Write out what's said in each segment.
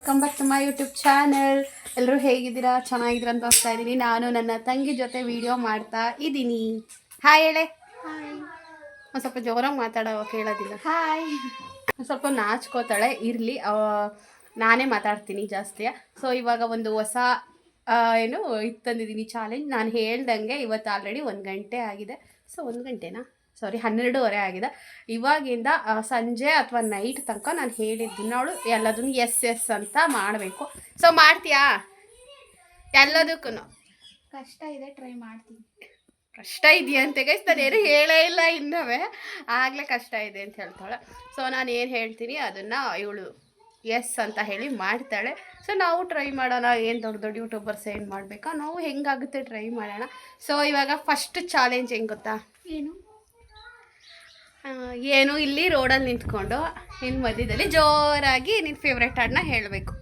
Welcome back to my YouTube channel. ಎಲ್ಲರೂ ಹೇಗಿದ್ದೀರಾ? ಚೆನ್ನಾಗಿದ್ದೀರಾ ಅಂತ ಹೋಗ್ತಾ ಇದ್ದೀನಿ. ನಾನು ನನ್ನ ತಂಗಿ ಜೊತೆ ವಿಡಿಯೋ ಮಾಡ್ತಾ ಇದ್ದೀನಿ. ಹಾಯ್ ಹೇಳೆ. ಹಾಯ್. ಒಂದು ಸ್ವಲ್ಪ ಜೋರಾಗಿ ಮಾತಾಡೋ ಕೇಳೋದಿಲ್ಲ. ಹಾಯ್. ಸ್ವಲ್ಪ ನಾಚ್ಕೋತಾಳೆ, ಇರಲಿ, ನಾನೇ ಮಾತಾಡ್ತೀನಿ ಜಾಸ್ತಿ. ಸೊ ಇವಾಗ ಒಂದು ಹೊಸ ಏನು ತಂದಿದ್ದೀನಿ ಚಾಲೆಂಜ್. ನಾನು ಹೇಳ್ದಂಗೆ ಇವತ್ತು ಆಲ್ರೆಡಿ 1 ಗಂಟೆ ಆಗಿದೆ. ಸೊ 1 ಗಂಟೆನಾ, ಸಾರಿ 12:30 ಆಗಿದೆ. ಇವಾಗಿಂದ ಸಂಜೆ ಅಥವಾ ನೈಟ್ ತನಕ ನಾನು ಹೇಳಿದ್ದೀನಿ ಅವಳು ಎಲ್ಲದನ್ನು ಎಸ್ ಅಂತ ಮಾಡಬೇಕು. ಸೊ ಮಾಡ್ತೀಯಾ? ಎಲ್ಲದಕ್ಕೂ ಕಷ್ಟ ಇದೆ, ಟ್ರೈ ಮಾಡ್ತೀನಿ. ಕಷ್ಟ ಇದೆಯಂತೆ ಗೈಸ್, ನಾನು ಏನು ಹೇಳೇ ಇಲ್ಲ ಇನ್ನವೇ, ಆಗಲೇ ಕಷ್ಟ ಇದೆ ಅಂತ ಹೇಳ್ತಾಳೆ. ಸೊ ನಾನು ಏನು ಹೇಳ್ತೀನಿ ಅದನ್ನು ಇವಳು ಎಸ್ ಅಂತ ಹೇಳಿ ಮಾಡ್ತಾಳೆ. ಸೊ ನಾವು ಟ್ರೈ ಮಾಡೋಣ. ಏನು ದೊಡ್ಡ ದೊಡ್ಡ ಯೂಟ್ಯೂಬರ್ಸ್ ಏನು ಮಾಡಬೇಕಾ, ನಾವು ಹೆಂಗಾಗುತ್ತೆ ಟ್ರೈ ಮಾಡೋಣ. ಸೊ ಇವಾಗ ಫಸ್ಟ್ ಚಾಲೆಂಜ್ ಹೆಂಗೆ ಗೊತ್ತಾ? ಏನು ಇಲ್ಲಿ ರೋಡಲ್ಲಿ ನಿಂತ್ಕೊಂಡು ನಿನ್ನ ಮಧ್ಯದಲ್ಲಿ ಜೋರಾಗಿ ನಿನ್ನ ಫೇವ್ರೆಟ್ ಹಾಡನ್ನ ಹೇಳಬೇಕು.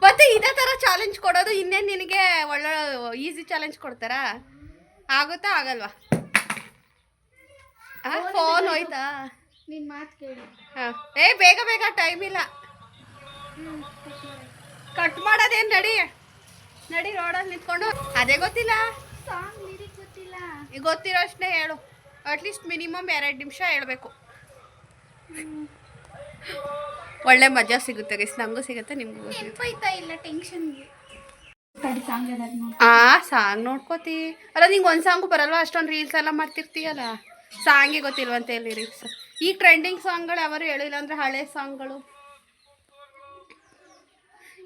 ಮತ್ತೆ ಇದೇ ಥರ ಚಾಲೆಂಜ್ ಕೊಡೋದು ಇನ್ನೇನು ನಿನಗೆ ಒಳ್ಳೆ ಈಸಿ ಚಾಲೆಂಜ್ ಕೊಡ್ತಾರಾ? ಆಗುತ್ತಾ ಆಗಲ್ವಾ? ಫೋನ್ ಹೋಯ್ತಾ? ನಿನ್ನ ಮಾತು ಕೇಳಿ. ಹಾಂ, ಬೇಗ ಬೇಗ, ಟೈಮ್ ಇಲ್ಲ. ಕಟ್ ಮಾಡೋದೇನು? ನಡಿ ರೋಡಲ್ಲಿ ನಿಂತ್ಕೊಂಡು. ಅದೇ ಗೊತ್ತಿಲ್ಲ, ಸಾಂಗ್ ಲಿರಿಕ್ ಗೊತ್ತಿಲ್ಲ. ಈಗ ಗೊತ್ತಿರೋ ಅಷ್ಟೇ ಹೇಳು. ಅಟ್ಲೀಸ್ಟ್ ಮಿನಿಮಮ್ 2 ನಿಮಿಷ ಹೇಳ್ಬೇಕು. ಒಳ್ಳೆ ಮಜಾ ಸಿಗುತ್ತೆ ಗೈಸ್, ನಮಗೂ ಸಿಗುತ್ತೆ, ನಿಮಗೂ ಸಿಗುತ್ತೆ. ಇಲ್ಲ ಟೆನ್ಷನ್ಗೆ ಸಾಂಗ್ ನೋಡ್ಕೋತಿ ಅಲ್ಲ? ನಿಂಗೆ ಒಂದು ಸಾಂಗು ಬರಲ್ವಾ? ಅಷ್ಟೊಂದು ರೀಲ್ಸ್ ಎಲ್ಲ ಮಾಡ್ತಿರ್ತೀಯಲ್ಲ, ಸಾಂಗೇ ಗೊತ್ತಿಲ್ವಂತೆ ಲಿರಿಕ್ಸ್. ಈ ಟ್ರೆಂಡಿಂಗ್ ಸಾಂಗ್ಗಳು ಯಾರು ಹೇಳಿಲ್ಲ ಅಂದರೆ ಹಳೆ ಸಾಂಗ್ಗಳು.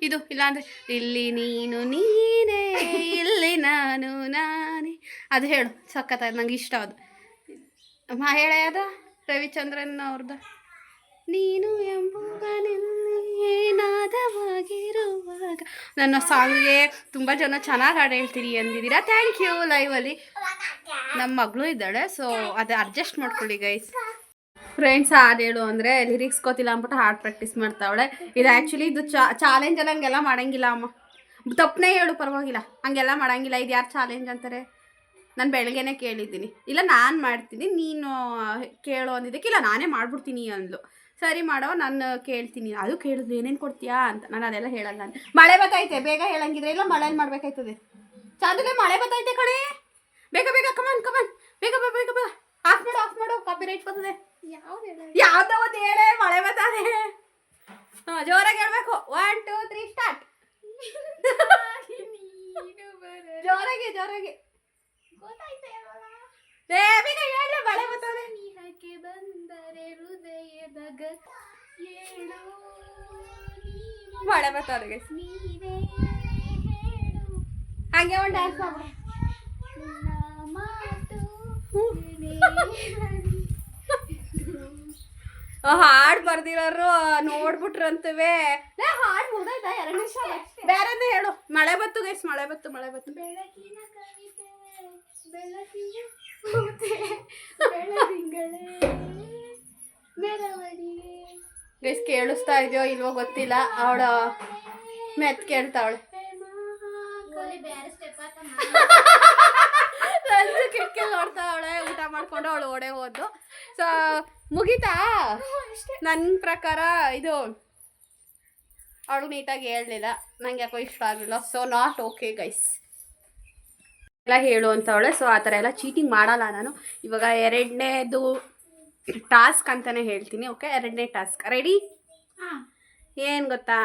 ಇದು ಇಲ್ಲಾಂದರೆ ಇಲ್ಲಿ ನೀನು ನೀನೇ, ಇಲ್ಲಿ ನಾನು ನಾನೇ, ಅದು ಹೇಳು. ಸಖತ್ತಾಯ್ತು, ನಂಗೆ ಇಷ್ಟ ಅದು. ಹೇಳೇ ಅದ ರವಿಚಂದ್ರನ್ ಅವ್ರದ್ದು. ನೀನು ಎಂಬುವನಾದವಾಗಿರುವಾಗ. ನನ್ನ ಸಾಂಗ್ಗೆ ತುಂಬ ಜನ ಚೆನ್ನಾಗಿ ಹಾಡು ಹೇಳ್ತೀರಿ ಅಂದಿದ್ದೀರಾ, ಥ್ಯಾಂಕ್ ಯು. ಲೈವಲ್ಲಿ ನಮ್ಮ ಮಗಳು ಇದ್ದಾಳೆ, ಸೊ ಅದು ಅಡ್ಜಸ್ಟ್ ಮಾಡ್ಕೊಳ್ಳಿ ಗೈಸ್. ಫ್ರೆಂಡ್ಸ್, ಹಾಡು ಹೇಳು ಅಂದರೆ ಲಿರಿಕ್ಸ್ ಗೊತ್ತಿಲ್ಲ ಅಂದ್ಬಿಟ್ಟು ಹಾಡು ಪ್ರಾಕ್ಟೀಸ್ ಮಾಡ್ತಾವಳೆ. ಇದು ಆ್ಯಕ್ಚುಲಿ ಇದು ಚಾಲೆಂಜ್ ಎಲ್ಲ ಹಂಗೆಲ್ಲ ಮಾಡೋಂಗಿಲ್ಲ ಅಮ್ಮ. ತಪ್ಪನೇ ಹೇಳು ಪರವಾಗಿಲ್ಲ, ಹಂಗೆಲ್ಲ ಮಾಡೋಂಗಿಲ್ಲ. ಇದು ಯಾರು ಚಾಲೆಂಜ್ ಅಂತಾರೆ? ನಾನು ಬೆಳಗ್ಗೆನೇ ಕೇಳಿದ್ದೀನಿ. ಇಲ್ಲ ನಾನು ಮಾಡ್ತೀನಿ, ನೀನು ಕೇಳು ಅಂದಿದ್ದಕ್ಕೆ ಇಲ್ಲ ನಾನೇ ಮಾಡ್ಬಿಡ್ತೀನಿ ಅಂದ್ಲು. ಸರಿ ಮಾಡವ, ನಾನು ಕೇಳ್ತೀನಿ. ಅದು ಕೇಳಿದ್ಲು ಏನೇನು ಕೊಡ್ತೀಯಾ ಅಂತ. ನಾನು ಅದೆಲ್ಲ ಹೇಳಲ್ಲ. ನಾನು ಮಳೆ ಬತ್ತೈತೆ, ಬೇಗ ಹೇಳಂಗಿದ್ರೆ ಇಲ್ಲ ಮಳೆಯಲ್ಲಿ ಮಾಡ್ಬೇಕಾಯ್ತದೆ. ಚಾಂದನೆ ಮಳೆ ಬತ್ತೈತೆ ಕಣೆ, ಬೇಗ ಬೇಗ, ಕಮಾನ್ ಬೇಗ ಬೇಗ ಬೇಗ ಬೇಗ. ಆಫ್ ಮಾಡು ಕಾಪಿ ರೈಟ್ ಬರ್ತದೆ. ಯಾವ್ದೋ ಒಂದು ಹೇಳೇ, ಮಳೆ ಬತ್ತದೆ. ಹಾಂ, ಜೋರಾಗಿ ಹೇಳ್ಬೇಕು. 1 2 3 ಸ್ಟಾರ್ಟ್. ಜೋರಾಗಿ ಬೇಗ ಹೇಳ, ಮಳೆ ಬರ್ತದೆ. ನೀಹಕ್ಕೆ ಬಂದರೆ ಹೃದಯದ ಮಳೆ ಬರ್ತದೆ ಹಂಗೆ ಒಂದು ಡ್ಯಾನ್ಸ್ ಮಾಡ್ಬಿಡು. ಹಾಡು ಬರ್ದಿರೋರು ನೋಡ್ಬಿಟ್ರಂತವೇ. ಹಾಡು ಮುಗ್ದಾಯ್ತಾ? 2 ನಿಮಿಷ ಬೇರೆಂದೇ ಹೇಳು. ಮಳೆ ಬತ್ತು ಗೈಸ್, ಮಳೆ ಬತ್ತು. ಬೆಳಕಿನ ಕವಿತೆ, ಬೆಳಕಿನ ಗೈಸ್ ಕೇಳಿಸ್ತಾ ಇದೆಯೋ ಇಲ್ವೋ ಗೊತ್ತಿಲ್ಲ, ಅವಳು ಮೆತ್ ಕೇಳ್ತಾವಳೆ. ಸಂಜೆ ಕಿಟಕಿಯಲ್ಲಿ ನೋಡ್ತಾವಳೆ. ಊಟ ಮಾಡ್ಕೊಂಡು ಅವಳು ಓಡೇ ಹೋದ್ದು. ಸೊ ಮುಗೀತಾ? ನನ್ನ ಪ್ರಕಾರ ಇದು ಅವಳು ನೀಟಾಗಿ ಹೇಳಲಿಲ್ಲ, ನಂಗೆ ಯಾಕೋ ಇಷ್ಟ ಆಗಲಿಲ್ಲ. So not okay guys. ಎಲ್ಲ ಹೇಳು ಅಂತವಳೆ. ಸೊ ಆ ಥರ ಎಲ್ಲ ಚೀಟಿಂಗ್ ಮಾಡಲ್ಲ ನಾನು. ಇವಾಗ 2ನೇದು ಟಾಸ್ಕ್ ಅಂತಲೇ ಹೇಳ್ತೀನಿ. ಓಕೆ, 2ನೇ ಟಾಸ್ಕ್ ರೆಡಿ? ಏನು ಗೊತ್ತಾ?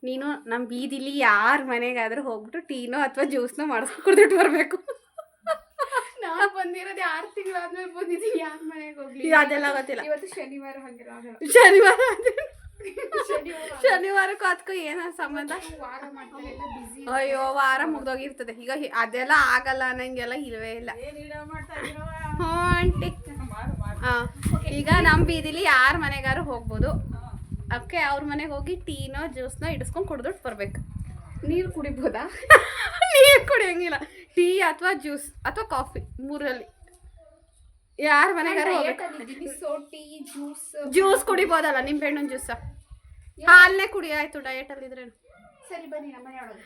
ನೀನು ನಮ್ಮ ಬೀದಿಲಿ ಯಾರ ಮನೆಗಾದರೂ ಹೋಗ್ಬಿಟ್ಟು ಟೀನೋ ಅಥವಾ ಜ್ಯೂಸ್ನೋ ಮಾಡಿಸ್ಕೊಂಡು ಕುಡಿದಿಟ್ಟು ಬರಬೇಕು. ನಾನು ಬಂದಿರೋದು 6 ತಿಂಗಳಾದ್ಮೇಲೆ ಬಂದಿದ್ದೀನಿ. ಯಾರ ಮನೆಗೆ ಹೋಗ್ಲಿ ಅದೆಲ್ಲ ಗೊತ್ತಿಲ್ಲ. ಇವತ್ತು ಶನಿವಾರ, ಹಾಗೆಲ್ಲ ಶನಿವಾರಕ್ಕೂ ಅದಕ್ಕೂ ಏನೋ ಸಂಬಂಧ? ವಾರ ಮಾಡ್ತಾರೆ, ಎಲ್ಲ ಬಿಸಿ. ಅಯ್ಯೋ, ವಾರ ಮುಗ್ದೋಗಿರ್ತದೆ. ಈಗ ಅದೆಲ್ಲ ಆಗಲ್ಲ ಅನ್ನಂಗೆಲ್ಲ ಇಲ್ಲವೇ ಇಲ್ಲ. ಹ್ಞೂ ಆಂಟಿ. ಹಾಂ, ಈಗ ನಮ್ಮ ಬೀದಿಲಿ ಯಾರ ಮನೆಗಾರು ಹೋಗ್ಬೋದು. ಓಕೆ, ಅವ್ರ ಮನೆಗೆ ಹೋಗಿ ಟೀನೋ ಜ್ಯೂಸ್ನೋ ಇಡಿಸ್ಕೊಂಡು ಕುಡಿದ್ಬಿಟ್ಟು ಬರಬೇಕು. ನೀರು ಕುಡಿಬೋದಾ? ನೀರು ಕುಡಿಯೋಂಗಿಲ್ಲ. ಟೀ ಅಥವಾ ಜ್ಯೂಸ್ ಅಥವಾ ಕಾಫಿ, 3ರಲ್ಲಿ ಯಾರ ಮನೆಗಾರು ಜ್ಯೂಸ್ ಕುಡಿಬೋದಲ್ಲ? ನಿಂಬೆಹಣ್ಣಿನ ಜ್ಯೂಸ, ಹಾಲನ್ನೇ ಕುಡಿ. ಆಯ್ತು, ಡಯಟಲ್ಲಿದ್ರೆ. ಸರಿ ಬನ್ನಿ ನಮ್ಮ ಮನೆ ಒಳಗೆ.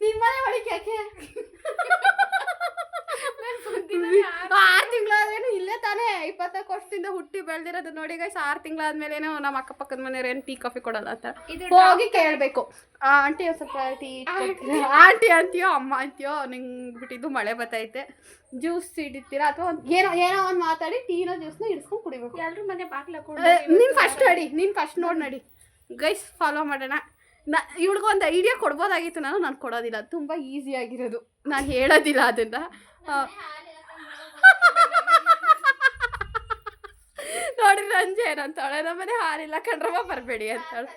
ನಿಮ್ಮ ಮನೆ ಒಳಗೆ ಯಾಕೆ? 6 ತಿಂಗಳಾದ್ಮೇಲೆ ಇಲ್ಲೇ ತಾನೇ 24 ವರ್ಷದಿಂದ ಹುಟ್ಟಿ ಬೆಳೆದಿರೋದು ನೋಡಿ ಗೈಸ್. 6 ತಿಂಗಳಾದ್ಮೇಲೆ ನಮ್ಮ ಅಕ್ಕಪಕ್ಕದ ಮನೆಯವ್ರು ಏನು ಟೀ ಕಾಫಿ ಕೊಡಲ್ಲ ಅಂತ ಹೋಗಿ ಕೇಳಬೇಕು. ಆಂಟಿ ಸ್ವಲ್ಪ ಟೀ ಆಂಟಿ ಅಂತೀಯೋ ಅಮ್ಮ ಅಂತೀಯೋ, ನಿಂಗೆ ಬಿಟ್ಟಿದ್ದು ಮಳೆ ಬತ್ತೈತೆ, ಜ್ಯೂಸ್ ಇಡ್ತೀರಾ ಅಥವಾ ಏನೋ ಒಂದು ಮಾತಾಡಿ ಟೀನೋ ಜ್ಯೂಸ್ನ ಇಡ್ಸ್ಕೊಂಡು ಕುಡಿಬೇಕು. ಎಲ್ಲರೂ ಮನೆ ಬಾಗ್ಲ ನೀನು ಫಸ್ಟ್ ನಡಿ, ನೀನು ಫಸ್ಟ್ ನಡಿ ಗೈಸ್. ಫಾಲೋ ಮಾಡೋಣ. ಇವಳಿಗೊಂದು ಐಡಿಯಾ ಕೊಡ್ಬೋದಾಗಿತ್ತು, ನಾನು ಕೊಡೋದಿಲ್ಲ. ತುಂಬ ಈಸಿಯಾಗಿರೋದು, ನಾನು ಹೇಳೋದಿಲ್ಲ ಅದನ್ನು. ನೋಡಿ ರಂಜೆ ಏನಂತಾಳೆ, ನಮ್ಮನೆ ಹಾಲಿಲ್ಲ ಕಣ್ರಮ್ಮ ಬರಬೇಡಿ ಅಂತಾಳೆ.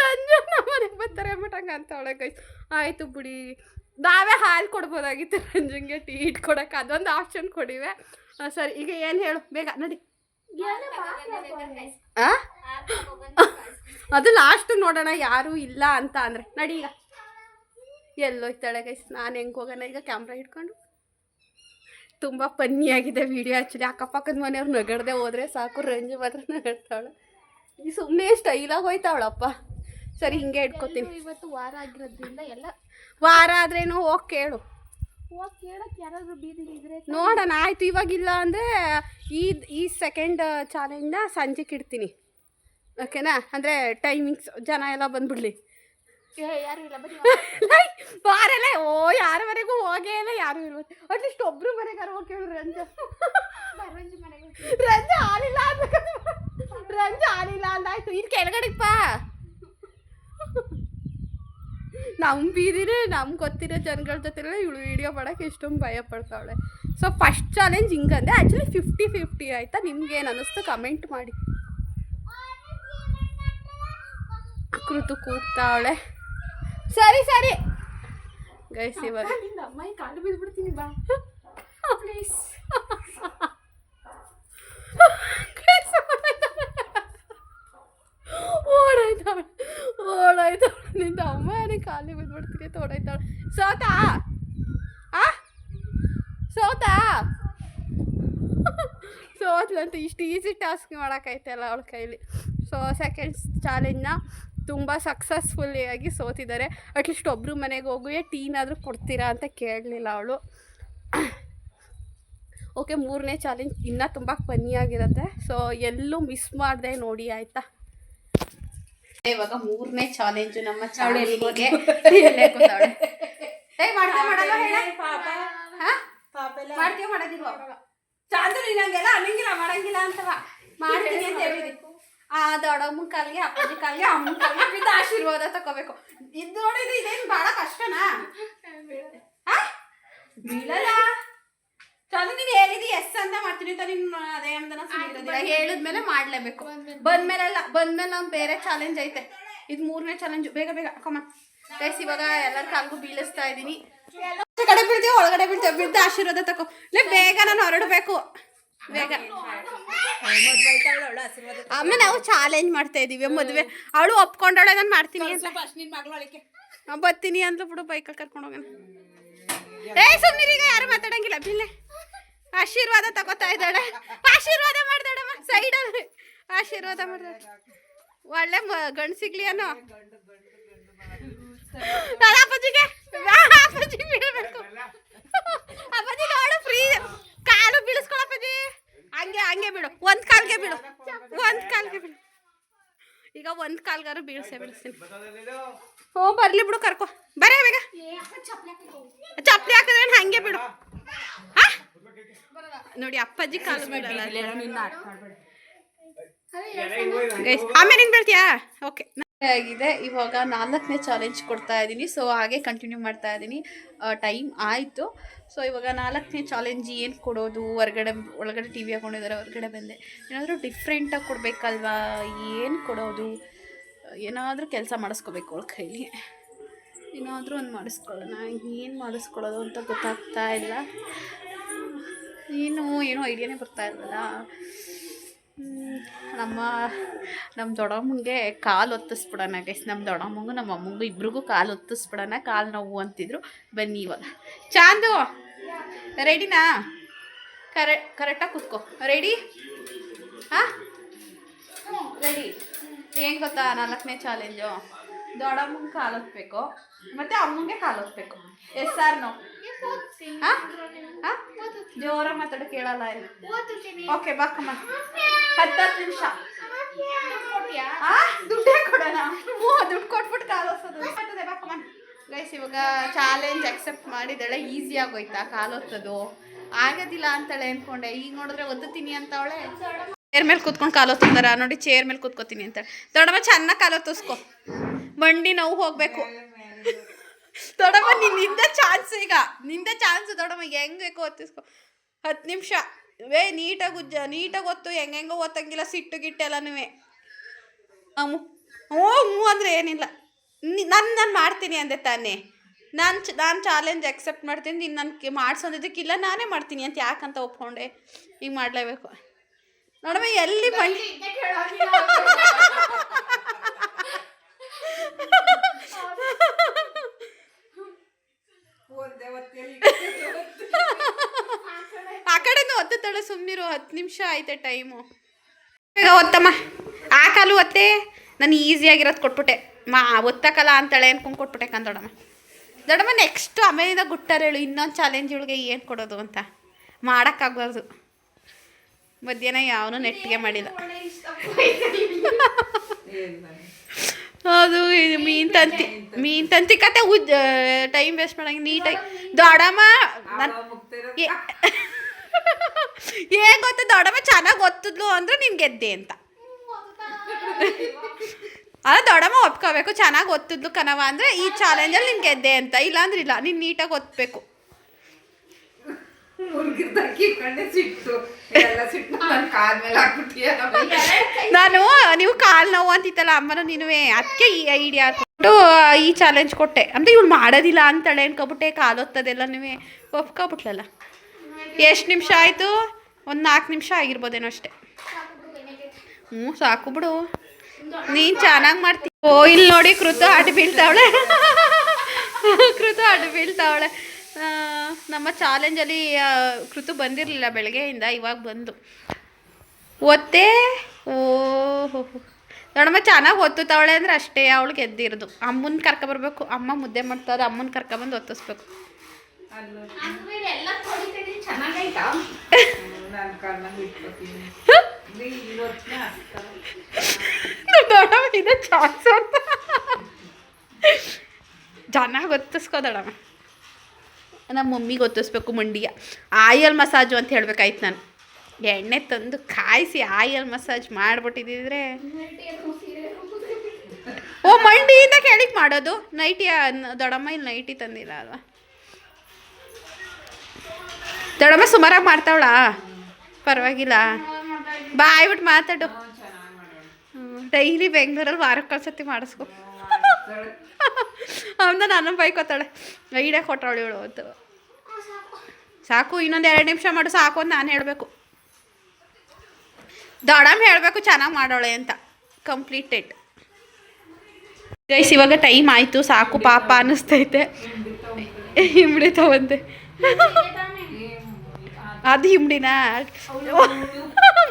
ರಂಜೆ ನಮ್ಮನೆಗೆ ಬರ್ತಾರೆ ಅಂದ್ಬಿಟ್ಟಂಗೆ ಅಂತವಳೆ ಗೈಸ್. ಆಯಿತು ಬಿಡಿ, ನಾವೇ ಹಾಲು ಕೊಡ್ಬೋದಾಗಿತ್ತು ರಂಜಂಗೆ ಟೀ ಇಟ್ಕೊಡಕ್ಕೆ, ಅದೊಂದು ಆಪ್ಷನ್ ಕೊಡಿವೆ. ಸರಿ, ಈಗ ಏನು ಹೇಳು ಬೇಗ ನಡಿ. ಅದು ಲಾಸ್ಟ್ ನೋಡೋಣ ಯಾರು ಇಲ್ಲ ಅಂತ ಅಂದರೆ. ನಡಿ ಈಗ. ಎಲ್ಲೋಯ್ತಾಳೆ ಗೈಸ್, ನಾನು ಹೆಂಗೆ ಹೋಗೋಣ ಈಗ ಕ್ಯಾಮ್ರಾ ಹಿಡ್ಕೊಂಡು. ತುಂಬ ಫನ್ನಿಯಾಗಿದೆ ವಿಡಿಯೋ ಆ್ಯಕ್ಚುಲಿ. ಅಕ್ಕಪಕ್ಕದ ಮನೆಯವ್ರು ನಗಡ್ದೆ ಹೋದರೆ ಸಾಕು, ರಂಜು ಮಾತ್ರ ನಗಡ್ತಾಳೆ. ಈ ಸುಮ್ಮನೆ ಸ್ಟೈಲಾಗಿ ಹೋಯ್ತಾವಳಪ್ಪ. ಸರಿ, ಹಿಂಗೆ ಇಟ್ಕೊತೀನಿ. ಇವತ್ತು ವಾರ ಆಗಿರೋದ್ರಿಂದ ಎಲ್ಲ ವಾರ ಆದ್ರೇನು ಹೋಗಿ ಕೇಳು. ಹೋಗಿ ಕೇಳಕ್ಕೆ ಯಾರಾದರೂ ಬೀದಿಲಿ ಇದ್ರೆ ನೋಡೋಣ. ಆಯಿತು, ಇವಾಗಿಲ್ಲ ಅಂದರೆ ಈ ಸೆಕೆಂಡ್ ಚಾಲೆಂಜ್ನ ಸಂಜೆಗೆ ಇಡ್ತೀನಿ, ಓಕೆನಾ? ಅಂದರೆ ಟೈಮಿಂಗ್ಸ್ ಜನ ಎಲ್ಲ ಬಂದ್ಬಿಡ್ಲಿ. ಯಾರು ಇಲ್ಲ ಬರೀ ವಾರಲ್ಲೇ ಯಾರ ಮನೆಗೂ ಹೋಗೇ ಇಲ್ಲ, ಯಾರು ಇರ್ಬೋದು. ಅಟ್ಲೀಸ್ಟ್ ಒಬ್ರು ಮನೆಗಾರು ಹೋಗಿ ಕೇಳು. ರಂಜು ಹಾಲಿಲ್ಲ ಅನ್ಬೇಕು. ರಂಜು ಹಾಲಿಲ್ಲ ಅಂದಾಯ್ತು. ಇದು ಕೆಳಗಡೆಪ್ಪ ನಮ್ಮ ಬೀದಿನೇ ನಮ್ಗೆ ಗೊತ್ತಿರೋ ಜನಗಳ ಜೊತೆ ಇವಳು ವೀಡಿಯೋ ಮಾಡೋಕ್ಕೆ ಇಷ್ಟೊಂದು ಭಯ ಪಡ್ತಾವಳೆ. ಸೊ ಫಸ್ಟ್ ಚಾಲೆಂಜ್ ಹಿಂಗಂದೆ. ಆ್ಯಕ್ಚುಲಿ 50-50 ಆಯಿತಾ? ನಿಮ್ಗೇನು ಅನ್ನಿಸ್ತು ಕಮೆಂಟ್ ಮಾಡಿ. ಕೃತು ಕೂಗ್ತಾವಳೆ. ಸರಿ ಗೈಸ್, ಇವಾಗ ಅಮ್ಮ ಕಾಲು ಬಿದ್ದುಬಿಡ್ತೀನಿ ಬಾ ಪ್ಲೀಸ್. ಓಡಾಯ್ತಾಳೆ ನಿಂದ ಅಮ್ಮ, ನನಗೆ ಖಾಲಿ ಬಿದ್ದುಬಿಡ್ತೀನಿ ಅಂತ ಓಡಾಯ್ತಾಳೆ. ಸೋತಾ ಸೋತ್ಲಂತ. ಇಷ್ಟು ಈಸಿ ಟಾಸ್ಕ್ ಮಾಡೋಕ್ಕೈತಲ್ಲ ಅವಳ ಕೈಲಿ. ಸೊ ಸೆಕೆಂಡ್ ಚಾಲೆಂಜ್ನ ತುಂಬ ಸಕ್ಸಸ್ಫುಲ್ಲಿಯಾಗಿ ಸೋತಿದ್ದಾರೆ. ಅಟ್ಲೀಸ್ಟ್ ಒಬ್ಬರು ಮನೆಗೆ ಹೋಗುವೆ ಟೀನಾದರೂ ಕೊಡ್ತೀರಾ ಅಂತ ಕೇಳಲಿಲ್ಲ ಅವಳು. ಓಕೆ, 3ನೇ ಚಾಲೆಂಜ್ ಇನ್ನೂ ತುಂಬ ಫನ್ನಿಯಾಗಿರುತ್ತೆ. ಸೊ ಎಲ್ಲೂ ಮಿಸ್ ಮಾಡಿದೆ ನೋಡಿ, ಆಯಿತಾ? ಇವಾಗ 3ನೇ ಚಾಲೆಂಜು ನಮ್ಮ ಚಾಲೆಂಜಿಗೆ. ಚಾಂದ್ರು ನೀನಂಗೆಲ್ಲ ಅನ್ನಂಗಿಲ್ಲ ಮಾಡಂಗಿಲ್ಲ ಅಂತವ ಮಾಡ್ತೀನಿ ಅಂತ ಹೇಳಿದಿ. ದೊಡ್ಡಮ್ಮನ ಕಾಲಿಗೆ ಅಪ್ಪಾಜಿ ಕಾಲಿಗೆ ಅಮ್ಮನ ಕಾಲಿಗೆ ಬಿದ್ದು ಆಶೀರ್ವಾದ ತಗೋಬೇಕು. ಇದು ನೋಡಿದ್ರೆ ಇದೇನು ಭಾಳ ಕಷ್ಟನಾ? ಬೀಳಲ್ಲ. ಚಂದ್ರ ನೀನು ಹೇಳಿದಿ ಎಸ್ ಅಂತ ಮಾಡ್ತೀನಿ ಅಂತ ನೀನು ಅದೇ ಅಂದನ ಸುಮ್ಮನಿರೋದಿಲ್ಲ. ಹೇಳಿದ್ಮೇಲೆ ಮಾಡಲೇಬೇಕು. ಬಂದ್ಮೇಲೆ ನಾವು ಬೇರೆ ಚಾಲೆಂಜ್ ಐತೆ. ಇದು 3ನೇ ಚಾಲೆಂಜು. ಬೇಗ ಕಮ್ಮ ಗೈಸ್. ಇವಾಗ ಎಲ್ಲರ ಕಾಲಿಗೂ ಬೀಳಿಸ್ತಾ ಇದ್ದೀನಿ. ಕಡೆ ಬೀಳ್ತೀವಿ, ಒಳಗಡೆ ಬೀಳ್ತೀವಿ. ಬಿದ್ದು ಆಶೀರ್ವಾದ ತಗೋ. ಬೇಗ ನಾನು ಹೊರಡಬೇಕು. ಬೇಗ ಅಮ್ಮ, ನಾವು ಚಾಲೆಂಜ್ ಮಾಡ್ತಾ ಇದೀವಿ. ಮದುವೆ ಅವಳು ಒಪ್ಕೊಂಡವಳೆ, ನಾನು ಮಾಡ್ತೀನಿ ಅಂತ. ಬರ್ತೀನಿ ಅಂದ್ಲು ಬಿಡು, ಬೈಕಲ್ಲಿ ಕರ್ಕೊಂಡು ಹೋಗೋಣ. ಸುಮ್ಮನಿರೀಗ ಯಾರು ಮಾತಾಡಂಗಿಲ್ಲ. ಬಿಲ್ಲೆ ಆಶೀರ್ವಾದ ತಗೋತಾ ಇದ್ದಾಳೆ. ಆಶೀರ್ವಾದ ಮಾಡ್ದಾಳಮ್ಮ ಸೈಡಲ್ಲಿ. ಆಶೀರ್ವಾದ ಮಾಡ್ದಾಳೆ. ಒಳ್ಳೆ ಗಂಡು ಸಿಗ್ಲಿ ಅನ್ನೋ. ಅಪ್ಪಾಜಿಗೆ ಬೀಳ್ಬೇಕು. ಅಪ್ಪಾಜಿ ನೋಡು, ಫ್ರೀ ಕಾಲು ಬೀಳಿಸ್ಕೊಳಪ್ಪಾಜಿ. ಹಂಗೆ ಬಿಡು. ಒಂದು ಕಾಲ್ಗೆ ಬಿಡು. ಈಗ ಒಂದು ಕಾಲ್ಗಾರು ಬೀಳಿಸ್ತೀನಿ. ಬರ್ಲಿ ಬಿಡು, ಕರ್ಕೊ ಬರೇ ಬೇಗ. ಚಪ್ಪಲಿ ಹಾಕಿದ್ರೆ ಹಂಗೆ ಬಿಡು. ನೋಡಿ ಅಪ್ಪಾಜಿ ಕಾಲು ಬಿಡಲ್ಲ. ಆಮೇಲೆ ನೀನು ಬೀಳ್ತೀಯಾ? ಓಕೆ ಆಗಿದೆ. ಇವಾಗ 4ನೇ ಚಾಲೆಂಜ್ ಕೊಡ್ತಾ ಇದ್ದೀನಿ. ಸೊ ಹಾಗೆ ಕಂಟಿನ್ಯೂ ಮಾಡ್ತಾ ಇದ್ದೀನಿ. ಟೈಮ್ ಆಯಿತು. ಸೊ ಇವಾಗ 4ನೇ ಚಾಲೆಂಜ್ ಏನು ಕೊಡೋದು? ಒಳಗಡೆ ಟಿ ವಿ ಹಾಕೊಂಡಿದ್ದಾರೆ, ಹೊರಗಡೆ ಬಂದೆ. ಏನಾದರೂ ಡಿಫ್ರೆಂಟಾಗಿ ಕೊಡಬೇಕಲ್ವಾ? ಏನು ಕೊಡೋದು? ಏನಾದರೂ ಕೆಲಸ ಮಾಡಿಸ್ಕೋಬೇಕು ಅವಳ ಕೈಲಿ. ಏನಾದರೂ ಒಂದು ಮಾಡಿಸ್ಕೊಳ್ಳೋಣ. ಏನು ಮಾಡಿಸ್ಕೊಳ್ಳೋದು ಅಂತ ಗೊತ್ತಾಗ್ತಾ ಇಲ್ಲ. ಏನೋ ಐಡಿಯಾನೇ ಬರ್ತಾ ಇಲ್ಲಲ್ಲ. ನಮ್ಮ ದೊಡ್ಡಮ್ಮಂಗೆ ಕಾಲು ಒತ್ತಿಸ್ಬಿಡೋಣ ಗೈಸ್. ನಮ್ಮ ದೊಡ್ಡಮ್ಮಂಗೂ ನಮ್ಮ ಅಮ್ಮಂಗೂ ಇಬ್ರಿಗೂ ಕಾಲು ಒತ್ತಿಸ್ಬಿಡೋಣ. ಕಾಲು ನೋವು ಅಂತಿದ್ರು. ಬನ್ನಿ ಇವಾಗ. ಚಾಂದು ರೆಡಿನಾ? ಕರೆಕ್ಟಾಗಿ ಕೂತ್ಕೋ. ರೆಡಿ? ರೆಡಿ. ಏನು ಗೊತ್ತಾ 4ನೇ ಚಾಲೆಂಜು? ದೊಡ್ಡಮ್ಮಂಗೆ ಕಾಲು ಹೊತ್ಬೇಕು ಮತ್ತೆ ಅಮ್ಮಂಗೆ ಕಾಲು ಹೊತ್ಬೇಕು. Yes or no? ಜೋರ ಮಾತಾಡ ಕೇಳಲ್ಲ. ಓಕೆ ಬಾಕಮ್ಮ 10 ನಿಮಿಷ. ದುಡ್ಡೇ ಕೊಡೋಣ. ದುಡ್ಡು ಕೊಟ್ಬಿಟ್ಟು ಕಾಲು ಹೊಸೋದು ಬಾಕಮ್ಮ. ಗೈಸ್ ಇವಾಗ ಚಾಲೆಂಜ್ ಅಕ್ಸೆಪ್ಟ್ ಮಾಡಿದಾಳೆ. ಈಸಿ ಆಗೋಯ್ತಾ ಕಾಲು ಹೊತ್ತದು? ಆಗೋದಿಲ್ಲ ಅಂತಾಳೆ ಅನ್ಕೊಂಡೆ. ಈಗ ನೋಡಿದ್ರೆ ಒದ್ದುತ್ತೀನಿ ಅಂತವಳೆ. ಚೇರ್ ಮೇಲೆ ಕೂತ್ಕೊಂಡು ಕಾಲು ಹೊತ್ತಾರ ನೋಡಿ. ಚೇರ್ ಮೇಲೆ ಕೂತ್ಕೋತೀನಿ ಅಂತ ದೊಡ್ಡಮ್ಮ ಚೆನ್ನಾಗಿ ಕಾಲು ಹೊತ್ತಿಸ್ಕೊ. ಮಂಡಿ ನೋವು ಹೋಗ್ಬೇಕು. ದೊಡ್ಡಮ್ಮ ನಿಂದ ಚಾನ್ಸ್. ಈಗ ನಿಂದ ಚಾನ್ಸ್ ದೊಡ್ಡಮ್ಮ. ಹೆಂಗ್ ಬೇಕು ಹೊತ್ತಿಸ್ಕೊ. 10 ನಿಮಿಷ ನೀಟಾಗಿ ಒತ್ತು. ಹೆಂಗೋ ಓದಂಗಿಲ್ಲ. ಸಿಟ್ಟು ಗಿಟ್ಟೆಲ್ಲನೂ ಹ್ಞೂ ಅಂದರೆ ಏನಿಲ್ಲ. ನಾನು ಮಾಡ್ತೀನಿ ಅಂದೆ ತಾನೇ. ನಾನು ಚಾಲೆಂಜ್ ಅಕ್ಸೆಪ್ಟ್ ಮಾಡ್ತೀನಿ. ನೀನು ನನಗೆ ಮಾಡಿಸೋದಿದ್ದಕ್ಕಿಲ್ಲ ನಾನೇ ಮಾಡ್ತೀನಿ ಅಂತ ಯಾಕಂತ ಒಪ್ಕೊಂಡೆ. ಈಗ ಮಾಡಲೇಬೇಕು ನೋಡಮ್ಮ. ಎಲ್ಲಿ ಮಂಡಿ ಆ ಕಡೆನೂ ಒತ್ತುತ್ತಾಳೆ. ಸುಮ್ಮನಿರು. 10 ನಿಮಿಷ ಐತೆ ಟೈಮು. ಈಗ ಒತ್ತಮ್ಮ. ಆ ಕಾಲು ಒತ್ತೆ. ನಾನು ಈಸಿಯಾಗಿರೋದು ಕೊಟ್ಬಿಟ್ಟೆ. ಒತ್ತಕಲ್ಲ ಅಂತಾಳೆ ಅನ್ಕೊಂಡು ಕೊಟ್ಬಿಟ್ಟೆ ದೊಡ್ಡಮ್ಮ. ದೊಡ್ಡಮ್ಮ ನೆಕ್ಸ್ಟು ಆಮೇಲಿಂದ ಗುಟ್ಟಾರೆ ಹೇಳು. ಇನ್ನೊಂದು ಚಾಲೆಂಜ್ ಇವಳಿಗೆ ಏನು ಕೊಡೋದು ಅಂತ. ಮಾಡೋಕ್ಕಾಗ್ಬಾರ್ದು. ಮಧ್ಯಾಹ್ನ ಯಾವನೂ ನೆಟ್ಟಿಗೆ ಮಾಡಿಲ್ಲ. ಅದು ಮೀನು ತಂತಿ ಕತೆ ಟೈಮ್ ವೇಸ್ಟ್ ಮಾಡಂಗೆ ನೀಟಾಗಿ ದೊಡ್ಡಮ್ಮ. ಏನು ಗೊತ್ತ ದೊಡ್ಡಮ್ಮ ಚೆನ್ನಾಗಿ ಒತ್ತಿದ್ಲು ಅಂದ್ರೆ ನೀನು ಗೆದ್ದೆ ಅಂತ. ಅಲ್ಲ ದೊಡ್ಡಮ್ಮ ಒಪ್ಕೋಬೇಕು. ಚೆನ್ನಾಗಿ ಒತ್ತಿದ್ಲು ಕಣವ ಅಂದರೆ ಈ ಚಾಲೆಂಜಲ್ಲಿ ನೀನು ಗೆದ್ದೆ ಅಂತ. ಇಲ್ಲಾಂದ್ರೆ ಇಲ್ಲ. ನೀನು ನೀಟಾಗಿ ಒತ್ತಬೇಕು. ನಾನು ನೀವು ಕಾಲು ನೋವು ಅಂತಿತ್ತಲ್ಲ ಅಮ್ಮನ ನೀನುವೇ. ಅದಕ್ಕೆ ಈ ಐಡಿಯಾ ಹಾಕ್ಬಿಟ್ಟು ಈ ಚಾಲೆಂಜ್ ಕೊಟ್ಟೆ. ಅಂದರೆ ಇವಳು ಮಾಡೋದಿಲ್ಲ ಅಂತಾಳೆ ಅನ್ಕೊಬಿಟ್ಟೆ. ಕಾಲು ಹೊತ್ತದೆಲ್ಲನೂ ಒಪ್ಕೊಬಿಟ್ಲಲ್ಲ. ಎಷ್ಟು ನಿಮಿಷ ಆಯಿತು? ಒಂದು 4 ನಿಮಿಷ ಆಗಿರ್ಬೋದೇನೋ ಅಷ್ಟೇ. ಹ್ಞೂ ಸಾಕು ಬಿಡು. ನೀನು ಚೆನ್ನಾಗಿ ಮಾಡ್ತೀನಿ. ಓ ಇಲ್ಲಿ ನೋಡಿ ಕೃತು ಅಡ್ಡು ಬೀಳ್ತಾವಳೆ. ನಮ್ಮ ಚಾಲೆಂಜಲ್ಲಿ ಕೃತು ಬಂದಿರಲಿಲ್ಲ ಬೆಳಗ್ಗೆಯಿಂದ. ಇವಾಗ ಬಂದು ಒತ್ತೇ. ಓಹೋ ದೊಡ್ಡಮ್ಮ ಚೆನ್ನಾಗಿ ಒತ್ತುತ್ತಾವಳೆ ಅಂದರೆ ಅಷ್ಟೇ ಅವಳಿಗೆ ಗೆದ್ದಿರೋದು. ಅಮ್ಮನ ಕರ್ಕೊಬರ್ಬೇಕು. ಅಮ್ಮ ಮುದ್ದೆ ಮಾಡ್ತಾರೆ. ಅಮ್ಮನ ಕರ್ಕೊಬಂದು ಒತ್ತಿಸ್ಬೇಕು. ದೊಡ್ಡಮ್ಮ ಇದೆ ಚಾನ್ಸ್ ಅಂತ ಚೆನ್ನಾಗಿ ಒತ್ತಿಸ್ಕೋ ದೊಡ್ಡಮ್ಮ. ನಮ್ಮ ಮಮ್ಮಿಗೆ ಒತ್ತಿಸ್ಬೇಕು ಮಂಡಿಯ. ಆಯಿಲ್ ಮಸಾಜು ಅಂತ ಹೇಳ್ಬೇಕಾಯ್ತು. ನಾನು ಎಣ್ಣೆ ತಂದು ಕಾಯಿಸಿ ಆಯಿಲ್ ಮಸಾಜ್ ಮಾಡಿಬಿಟ್ಟಿದ್ದಿದ್ರೆ. ಓ ಮಂಡಿಯಿಂದ ಕೆಳಗೆ ಮಾಡೋದು. ನೈಟಿ ದೊಡ್ಡಮ್ಮ ಇಲ್ಲಿ ನೈಟಿ ತಂದಿಲ್ಲ ಅಲ್ವಾ? ದೊಡ್ಡಮ್ಮ ಸುಮಾರಾಗಿ ಮಾಡ್ತಾವಳಾ? ಪರವಾಗಿಲ್ಲ. ಬಾಯ್ಬಿಟ್ಟು ಮಾತಾಡು. ಡೈಲಿ ಬೆಂಗಳೂರಲ್ಲಿ ವಾರಕ್ಕೆ ಒಂದ್ಸತಿ ಮಾಡಿಸ್ಕೊ. ಅವನ್ನ ನಾನು ಬೈಕೋತಾಳೆ. ಐಡಿಯಾ ಕೊಟ್ಟವಳು ಇವಳು ಅಂತ. ಸಾಕು ಇನ್ನೊಂದು 2 ನಿಮಿಷ ಮಾಡು ಸಾಕು ಅಂತ ನಾನು ಹೇಳಬೇಕು. ದೊಡ್ಡಮ್ಮ ಹೇಳಬೇಕು ಚೆನ್ನಾಗಿ ಮಾಡೋಳೆ ಅಂತ. Completed guys. ಇವಾಗ ಟೈಮ್ ಆಯಿತು. ಸಾಕು ಪಾಪ ಅನ್ನಿಸ್ತೈತೆ. ಹಿಂಬಡಿತಾವಂತೆ. ಅದು ಹಿಂಬಡಿನಾ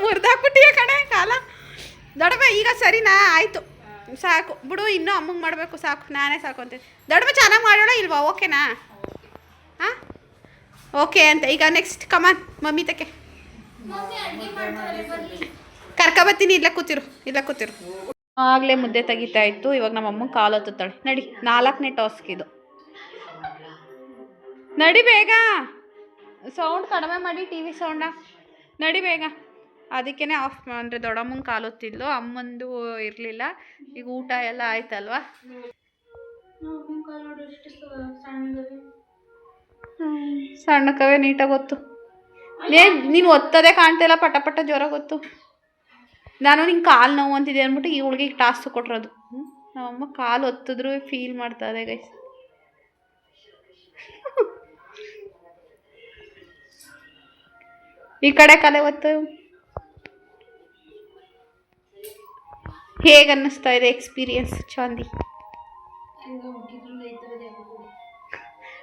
ಮುರಿದಾಕ್ಬಿಟ್ಟಿಯ ಕಣೆ ಕಾಲ. ದೊಡ್ಡಮ್ಮ ಈಗ ಸರಿನಾ? ಆಯಿತು ಸಾಕು ಬಿಡು. ಇನ್ನೂ ಅಮ್ಮಂಗೆ ಮಾಡಬೇಕು. ಸಾಕು ನಾನೇ ಸಾಕು ಅಂತ. ದೊಡ್ಡಮ್ಮ ಚೆನ್ನಾಗಿ ಮಾಡೋಣ ಇಲ್ವಾ? ಓಕೆನಾ? ಹಾಂ ಓಕೆ ಅಂತ. ಈಗ ನೆಕ್ಸ್ಟ್ ಕಮಾನ್ ಮಮ್ಮಿ ತಕ್ಕೆ ಕರ್ಕೊಬತ್ತೀನಿ. ಇಲ್ಲ ಕೂತಿರು. ಆಗಲೇ ಮುದ್ದೆ ತೆಗಿತಾ ಇತ್ತು. ಇವಾಗ ನಮ್ಮ ಅಮ್ಮ ಕಾಲು ಹೊತ್ತುತ್ತಾಳೆ. ನಡಿ 4ನೇ ಟಾಸ್ಕ್ ಇದು. ನಡಿ ಬೇಗ. ಸೌಂಡ್ ಕಡಿಮೆ ಮಾಡಿ ಟಿ ವಿ ಸೌಂಡ. ನಡಿ ಬೇಗ. ಅದಕ್ಕೇ ಆಫ್ ಅಂದರೆ ದೊಡ್ಡಮ್ಮನ ಕಾಲು ಹೊತ್ತಿದ್ಲು. ಅಮ್ಮಂದು ಇರಲಿಲ್ಲ. ಈಗ ಊಟ ಎಲ್ಲ ಆಯ್ತಲ್ವಾ? ಸಣ್ಣಕವೇ ನೀಟಾಗಿ ಗೊತ್ತು. ನೀನು ಒತ್ತದೇ ಕಾಣ್ತಿಲ್ಲ. ಪಟ ಜ್ವರ ಗೊತ್ತು. ನಾನು ನಿಂಗೆ ಕಾಲು ನೋವು ಅಂತಿದೆ ಅಂದ್ಬಿಟ್ಟು ಈ ಹುಡುಗಿಗೆ ಟಾಸ್ಕ್ ಕೊಟ್ಟಿರೋದು. ನಮ್ಮಮ್ಮ ಕಾಲು ಒತ್ತಿದ್ರು ಫೀಲ್ ಮಾಡ್ತಾರೆ ಗೈಸ್. ಈ ಕಡೆ ಕಲೆ ಒತ್ತು. ಹೇಗೆ ಅನ್ನಿಸ್ತಾ ಇದೆ ಎಕ್ಸ್ಪೀರಿಯನ್ಸ್ ಚಾಂದಿ?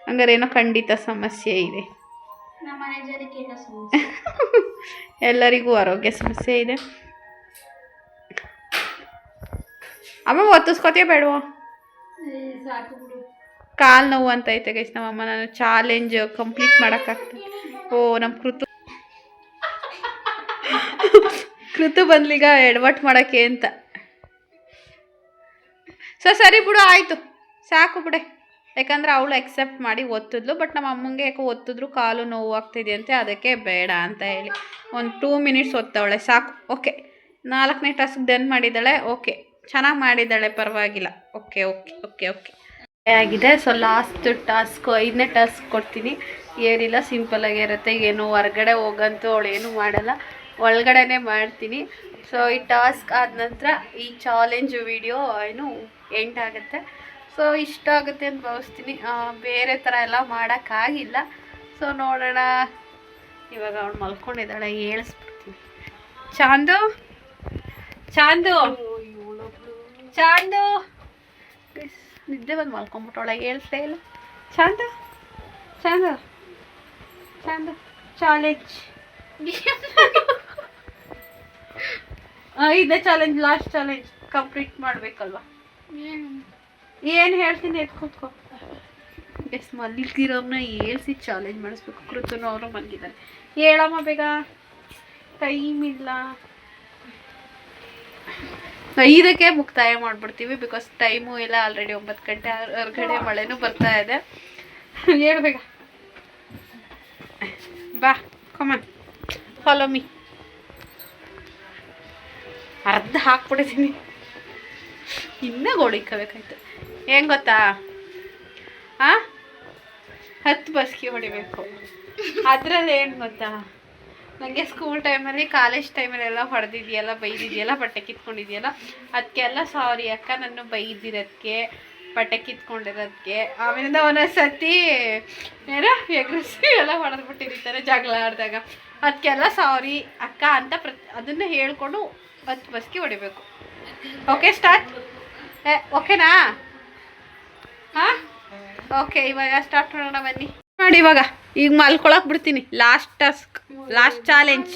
ಹಂಗಾರೆ ಏನೋ ಖಂಡಿತ ಸಮಸ್ಯೆ ಇದೆ. ಎಲ್ಲರಿಗೂ ಆರೋಗ್ಯ ಸಮಸ್ಯೆ ಇದೆ. ಅಮ್ಮ ಒತ್ತಿಸ್ಕೊತೀಯ ಬೇಡವೋ? ಸಾಕು ಬಿಡು. ಕಾಲು ನೋವು ಅಂತ ಐತೆ ಗೈಸ್ ನಮ್ಮಮ್ಮ. ನಾನು ಚಾಲೆಂಜ್ ಕಂಪ್ಲೀಟ್ ಮಾಡೋಕ್ಕಾಗ್ತದೆ. ಓ ನಮ್ಮ ಕೃತು ಬಂದ್ಲೀಗ ಎಡವಟ್ ಮಾಡೋಕ್ಕೆ ಅಂತ. ಸರಿ ಬಿಡು, ಆಯಿತು ಸಾಕು ಬಿಡೆ. ಯಾಕಂದ್ರೆ ಅವಳು ಎಕ್ಸೆಪ್ಟ್ ಮಾಡಿ ಒತ್ತಿದ್ಲು. ಬಟ್ ನಮ್ಮ ಅಮ್ಮಂಗೆ ಯಾಕೋ ಒತ್ತಿದ್ರು ಕಾಲು ನೋವು ಆಗ್ತಿದೆಯಂತೆ, ಅದಕ್ಕೆ ಬೇಡ ಅಂತ ಹೇಳಿ ಒಂದು 2 ಮಿನಿಟ್ಸ್ ಒತ್ತವಳೆ ಸಾಕು. ಓಕೆ, 4ನೇ ಟಾಸ್ಕ್ ಡನ್ ಮಾಡಿದ್ದಾಳೆ. ಓಕೆ, ಚೆನ್ನಾಗಿ ಮಾಡಿದ್ದಾಳೆ, ಪರವಾಗಿಲ್ಲ. ಓಕೆ ಓಕೆ ಓಕೆ ಓಕೆ ಆಗಿದೆ. ಸೊ ಲಾಸ್ಟ್ ಟಾಸ್ಕು 5ನೇ ಟಾಸ್ಕ್ ಕೊಡ್ತೀನಿ. ಏನಿಲ್ಲ, ಸಿಂಪಲಾಗಿರುತ್ತೆ. ಏನು ಹೊರ್ಗಡೆ ಹೋಗಂತೂ ಅವಳು ಏನೂ ಮಾಡಲ್ಲ, ಒಳಗಡೆನೇ ಮಾಡ್ತೀನಿ. ಸೊ ಈ ಟಾಸ್ಕ್ ಆದ ನಂತರ ಈ ಚಾಲೆಂಜ್ ವಿಡಿಯೋ ಏನು ಎಂಡ್ ಆಗುತ್ತೆ. ಸೊ ಇಷ್ಟ ಆಗುತ್ತೆ ಅಂತ ಭಾವಿಸ್ತೀನಿ. ಬೇರೆ ಥರ ಎಲ್ಲ ಮಾಡೋಕ್ಕಾಗಿಲ್ಲ. ಸೊ ನೋಡೋಣ. ಇವಾಗ ಅವಳು ಮಲ್ಕೊಂಡಿದ್ದಾಳೆ, ಏಳಿಸ್ಬಿಡ್ತೀನಿ. ಚಾಂದು ಚಾಂದು ಚಾಂದು ನಿದ್ದೆ ಬಂದು ಮಲ್ಕೊಂಬಿಟ್ಟವಳೆ, ಹೇಳ್ತಾ ಇಲ್ಲ. ಚಾಂದು ಚಾಂದು ಚಾಂದು ಚಾಲೆಂಜ್ 5ನೇ ಚಾಲೆಂಜ್, ಲಾಸ್ಟ್ ಚಾಲೆಂಜ್ ಕಂಪ್ಲೀಟ್ ಮಾಡಬೇಕಲ್ವ. ಏನು ಹೇಳ್ತೀನಿ, ಎತ್ಕೊತ್ಕೋ. ಎಸ್ ಮಲಗಿರೋನ್ನ ಹೇಳ್ಸಿ ಚಾಲೆಂಜ್ ಮಾಡಿಸ್ಬೇಕು. ಕೃತನು ಅವರು ಮಲಗಿದ್ದಾರೆ. ಹೇಳಮ್ಮ ಬೇಗ, ಟೈಮ್ ಇಲ್ಲ. 5ಕ್ಕೆ ಮುಕ್ತಾಯ ಮಾಡಿಬಿಡ್ತೀವಿ. ಬಿಕಾಸ್ ಟೈಮು ಇಲ್ಲ, ಆಲ್ರೆಡಿ 9 ಗಂಟೆ ಹೊರಗಡೆ ಮಳೆನೂ ಬರ್ತಾ ಇದೆ. ಹೇಳ್ಬೇಕ ಬಾ, ಕಮಾನ್ ಫಾಲೋ ಮೀ. ಅರ್ಧ ಹಾಕ್ಬಿಟ್ಟಿದ್ದೀನಿ, ಇನ್ನೂ ಗೋಳಿಕ್ಕಬೇಕಾಯ್ತು. ಏನು ಗೊತ್ತಾ, 10 ಬಸ್ಗೆ ಹೊಡಿಬೇಕು. ಅದರಲ್ಲಿ ಏನು ಗೊತ್ತಾ, ನನಗೆ ಸ್ಕೂಲ್ ಟೈಮಲ್ಲಿ, ಕಾಲೇಜ್ ಟೈಮಲ್ಲೆಲ್ಲ ಹೊಡೆದಿದೆಯಲ್ಲ, ಬೈದಿದೆಯಲ್ಲ, ಬಟ್ಟೆ ಕಿತ್ಕೊಂಡಿದೆಯಲ್ಲ, ಅದಕ್ಕೆಲ್ಲ ಸಾರಿ ಅಕ್ಕ. ನಾನು ಬೈದಿರೋದಕ್ಕೆ, ಬಟ್ಟೆ ಕಿತ್ಕೊಂಡಿರೋದಕ್ಕೆ, ಆಮೇಲಿಂದ ಒಂದೊಂದು ಸತಿ ಏನೋ ಎಗ್ರಿಸಿ ಎಲ್ಲ ಹೊಡೆದ್ಬಿಟ್ಟಿರ್ತಾರೆ ಜಗಳ ಆಡಿದಾಗ. ಅದಕ್ಕೆಲ್ಲ ಸಾರಿ ಅಕ್ಕ ಅಂತ ಅದನ್ನು ಹೇಳ್ಕೊಂಡು 10 ಬಸ್ಗೆ ಹೊಡಿಬೇಕು. Okay, start. ಓಕೆನಾ? ಹಾಂ, ಓಕೆ. ಇವಾಗ ಸ್ಟಾರ್ಟ್ ಮಾಡೋಣ ಬನ್ನಿ. ನೋಡಿ, ಇವಾಗ ಈಗ ಮಲ್ಕೊಳಕ್ಕೆ ಬಿಡ್ತೀನಿ. Last task, last challenge.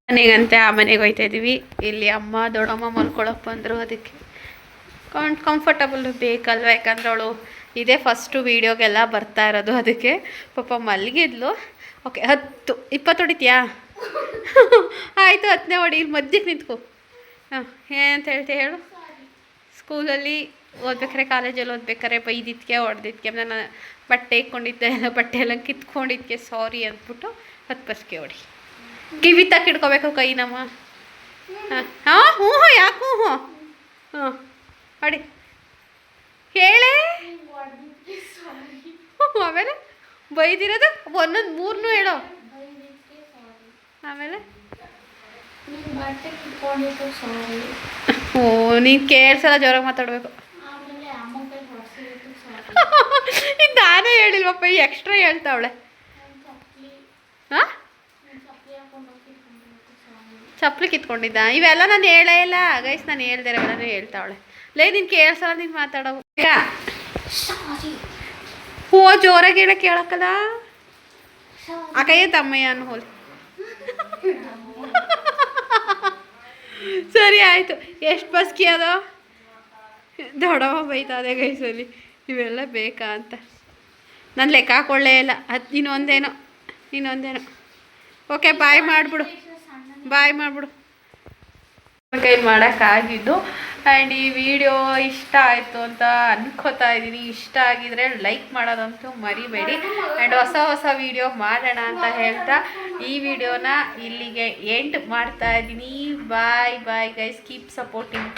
ಮನೆಗಂತೆ ಆ ಮನೆಗೆ ಹೋಗ್ತಾ ಇದ್ದೀವಿ. ಇಲ್ಲಿ ಅಮ್ಮ ದೊಡ್ಡಮ್ಮ ಮಲ್ಕೊಳಕ್ಕೆ ಬಂದರು. ಅದಕ್ಕೆ ಕಂಫರ್ಟಬಲ್ ಬೇಕಲ್ವ, ಯಾಕಂದ್ರೆ ಅವಳು ಇದೇ ಫಸ್ಟು ವೀಡಿಯೋಗೆಲ್ಲ ಬರ್ತಾ ಇರೋದು. ಅದಕ್ಕೆ ಪಾಪ ಮಲಗಿದ್ಲು. ಓಕೆ, 10 20 ಹೊಡಿತೀಯಾ? ಆಯಿತು, 10ನೇ ಹೊಡಿ. ಇಲ್ಲಿ ಮಧ್ಯಕ್ಕೆ ನಿಂತ್ಕೊ. ಹಾಂ, ಏನಂತ ಹೇಳ್ತೀಯ ಹೇಳು. ಸ್ಕೂಲಲ್ಲಿ ಓದ್ಬೇಕಾರೆ, ಕಾಲೇಜಲ್ಲಿ ಓದ್ಬೇಕಾರೆ ಬೈದಿದ್ದಕ್ಕೆ, ಹೊಡೆದಿದ್ದಕ್ಕೆ, ನಾನು ಬಟ್ಟೆ ಇಟ್ಕೊಂಡಿದ್ದೆ ಎಲ್ಲ, ಬಟ್ಟೆ ಎಲ್ಲ ಕಿತ್ಕೊಂಡಿದ್ದಕ್ಕೆ ಸಾರಿ ಅಂದ್ಬಿಟ್ಟು 10 ಬಸ್ಗೆ ಹೊಡಿ. ಕಿವಿ ತಕ್ಕ ಹಿಡ್ಕೋಬೇಕು ಕೈ ನಮ್ಮ. ಹಾಂ ಹ್ಞೂ ಯಾಕೆ ಹ್ಞೂ ಹಾಂ ಹೊಡಿ ಹೇಳೇ. ಆಮೇಲೆ ಬೈದಿರೋದು ಒಂದೊಂದು 3 ಹೇಳೋ. ಆಮೇಲೆ ಓ, ನೀನು ಕೇಳಿಸಲ್ಲ, ಜೋರಾಗಿ ಮಾತಾಡಬೇಕು. ಇದು ನಾನೇ ಹೇಳಿಲ್ವಪ್ಪ, ಎಕ್ಸ್ಟ್ರಾ ಹೇಳ್ತಾವಳೆ. ಹಾಂ, ಚಪ್ಪಲಿ ಕಿತ್ಕೊಂಡಿದ್ದ. ಇವೆಲ್ಲ ನಾನು ಹೇಳೇ ಇಲ್ಲ ಗೈಸ್, ನಾನು ಹೇಳ್ದಿರ ಎಲ್ಲನೂ ಹೇಳ್ತಾವಳೆ. ಲೇ, ನೀನು ಕೇಳಿಸಲ್ಲ, ನೀನು ಮಾತಾಡೋ. ಹೋ, ಜೋರಾಗಿ ಹೇಳಕ್ಕೆ ಕೇಳಕ್ಕಲ್ಲ. ಅಕ್ಕಯ್ಯ ತಮ್ಮಯ್ಯ ಅನ್ನೋ ಹೋಲಿ. ಸರಿ ಆಯಿತು. ಎಷ್ಟು ಬಸ್ಕಿ ಅದು? ದೊಡ್ಡಮ್ಮ ಬೈತಾ ಇದೆ ಗೈಸಲ್ಲಿ, ಇವೆಲ್ಲ ಬೇಕಾ ಅಂತ. ನಾನು ಲೆಕ್ಕ ಹಾಕೊಳ್ಳೇ ಇಲ್ಲ. ಇನ್ನೊಂದೇನೋ. ಓಕೆ, ಬಾಯ್ ಮಾಡಿಬಿಡು. ಕೈ ಮಾಡೋಕ್ಕಾಗಿದ್ದು. ಆ್ಯಂಡ್ ಈ ವಿಡಿಯೋ ಇಷ್ಟ ಆಯಿತು ಅಂತ ಅನ್ಕೋತಾ ಇದ್ದೀನಿ. ಇಷ್ಟ ಆಗಿದ್ರೆ ಲೈಕ್ ಮಾಡೋದಂತೂ ಮರಿಬೇಡಿ. ಆ್ಯಂಡ್ ಹೊಸ ವಿಡಿಯೋ ಮಾಡೋಣ ಅಂತ ಹೇಳ್ತಾ ಈ ವಿಡಿಯೋನ ಇಲ್ಲಿಗೆ ಎಂಡ್ ಮಾಡ್ತಾ ಇದ್ದೀನಿ. Bye guys, keep supporting.